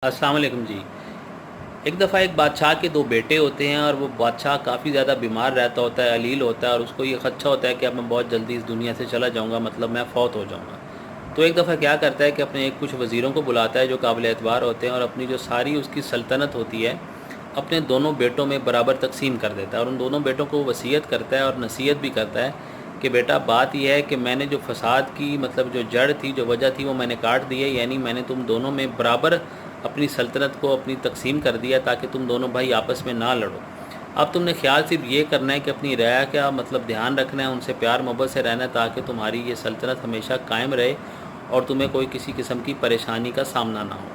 अस्सलाम वालेकुम जी। एक दफ़ा एक बादशाह के दो बेटे होते हैं और वो बादशाह काफ़ी ज़्यादा बीमार रहता होता है, अलील होता है और उसको ये खदशा होता है कि अब मैं बहुत जल्दी इस दुनिया से चला जाऊंगा, मतलब मैं फ़ौत हो जाऊंगा। तो एक दफ़ा क्या करता है कि अपने कुछ वज़ीरों को बुलाता है जो काबिल एतबार होते हैं और अपनी जो सारी उसकी सल्तनत होती है अपने दोनों बेटों में बराबर तकसीम कर देता है और उन दोनों बेटों को वसीयत करता है और नसीहत भी करता है कि बेटा बात यह है कि मैंने जो फ़साद की मतलब जो जड़ थी, जो वजह थी, वो मैंने काट दी है, यानी मैंने तुम दोनों में बराबर अपनी सल्तनत को अपनी तकसीम कर दिया ताकि तुम दोनों भाई आपस में ना लड़ो। अब तुमने ख्याल सिर्फ ये करना है कि अपनी रया का मतलब ध्यान रखना है, उनसे प्यार मोहब्बत से रहना है ताकि तुम्हारी ये सल्तनत हमेशा कायम रहे और तुम्हें कोई किसी किस्म की परेशानी का सामना ना हो।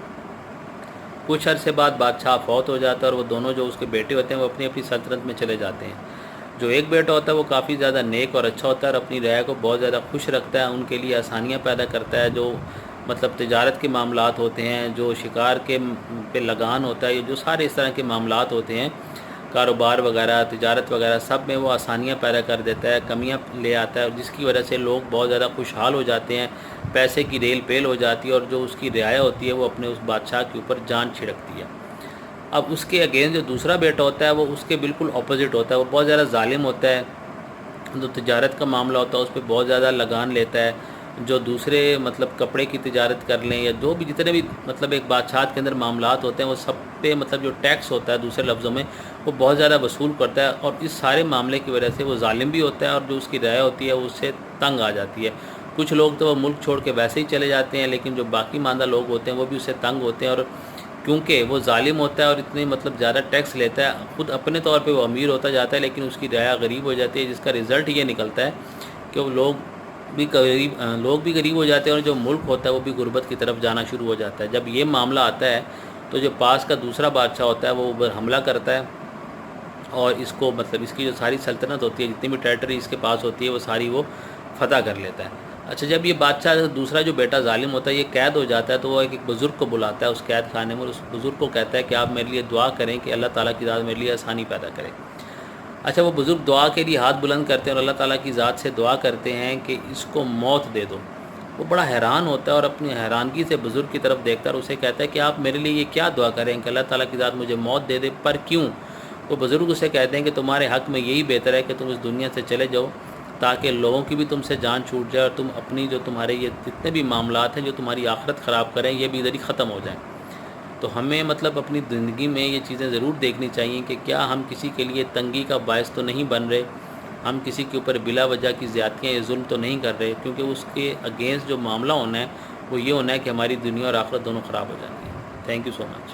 कुछ अरसे बाद बादशाह फौत हो जाता है और वो दोनों जो उसके बेटे होते हैं वो अपनी अपनी सल्तनत में चले जाते हैं। जो एक बेटा होता है वो काफ़ी ज़्यादा नेक और अच्छा होता है और अपनी रया को बहुत ज़्यादा खुश रखता है, उनके लिए आसानियाँ पैदा करता है। जो मतलब तिजारत के मामलात होते हैं, जो शिकार के पे लगान होता है, ये जो सारे इस तरह के मामलात होते हैं, कारोबार वगैरह, तिजारत वगैरह, सब में वो आसानियाँ पैदा कर देता है, कमियाँ ले आता है, जिसकी वजह से लोग बहुत ज़्यादा खुशहाल हो जाते हैं, पैसे की रेल पेल हो जाती है और जो उसकी रियाया होती है वो अपने उस बादशाह के ऊपर जान छिड़कती है। अब उसके अगेंस्ट जो दूसरा बेटा होता है वो उसके बिल्कुल अपोजिट होता है, वो बहुत ज़्यादा जालिम होता है। जो तिजारत का मामला होता है उस पर बहुत ज़्यादा लगान लेता है। जो दूसरे मतलब कपड़े की तिजारत कर लें या जो भी जितने भी मतलब एक बादशाह के अंदर मामलात होते हैं वो सब पे मतलब जो टैक्स होता है दूसरे लफ्ज़ों में वो बहुत ज़्यादा वसूल करता है और इस सारे मामले की वजह से वो जालिम भी होता है और जो उसकी राय होती है वो उससे तंग आ जाती है। कुछ लोग तो वो मुल्क छोड़ के वैसे ही चले जाते हैं, लेकिन जो बाकी मानदा लोग होते हैं वो भी उससे तंग होते हैं और क्योंकि वो जालिम होता है और इतने मतलब ज़्यादा टैक्स लेता है, ख़ुद अपने तौर पे वो अमीर होता जाता है लेकिन उसकी राय गरीब हो जाती है, जिसका रिज़ल्ट ये निकलता है कि वो लोग भी गरीब हो जाते हैं और जो मुल्क होता है वो भी गुर्बत की तरफ जाना शुरू हो जाता है। जब ये मामला आता है तो जो पास का दूसरा बादशाह होता है वो ऊपर हमला करता है और इसको मतलब इसकी जो सारी सल्तनत होती है, जितनी भी टेरिटरी इसके पास होती है वो सारी वो फ़तह कर लेता है। अच्छा, जब ये बादशाह दूसरा जो बेटा जालिम होता है ये कैद हो जाता है तो वो एक बुज़ुर्ग को बुलाता है उस कैद खाने में और उस बुज़ुर्ग को कहता है कि आप मेरे लिए दुआ करें कि अल्लाह ताला की ज़ात मेरे लिए आसानी पैदा करे। अच्छा, वो बुज़ुर्ग दुआ के लिए हाथ बुलंद करते हैं और अल्लाह ताला की ज़ात से दुआ करते हैं कि इसको मौत दे दो। वो बड़ा हैरान होता है और अपनी हैरानगी से बुज़ुर्ग की तरफ देखता है और उसे कहता है कि आप मेरे लिए ये क्या दुआ करें कि अल्लाह ताला की ज़ात मुझे मौत दे दे, पर क्यों? वो बुज़ुर्ग उसे कहते हैं कि तुम्हारे हक़ में यही बेहतर है कि तुम इस दुनिया से चले जाओ ताकि लोगों की भी तुमसे जान छूट जाए और तुम अपनी जो तुम्हारे ये जितने भी मामलात हैं जो तुम्हारी आखिरत ख़राब करें ये भी इधर ही ख़त्म हो जाएं। तो हमें मतलब अपनी ज़िंदगी में ये चीज़ें ज़रूर देखनी चाहिए कि क्या हम किसी के लिए तंगी का बायस तो नहीं बन रहे, हम किसी के ऊपर बिला वजह की ज़्यादतियाँ या जुल्म तो नहीं कर रहे, क्योंकि उसके अगेंस्ट जो मामला होना है वो ये होना है कि हमारी दुनिया और आखिरत दोनों ख़राब हो जाती है। Thank you so much.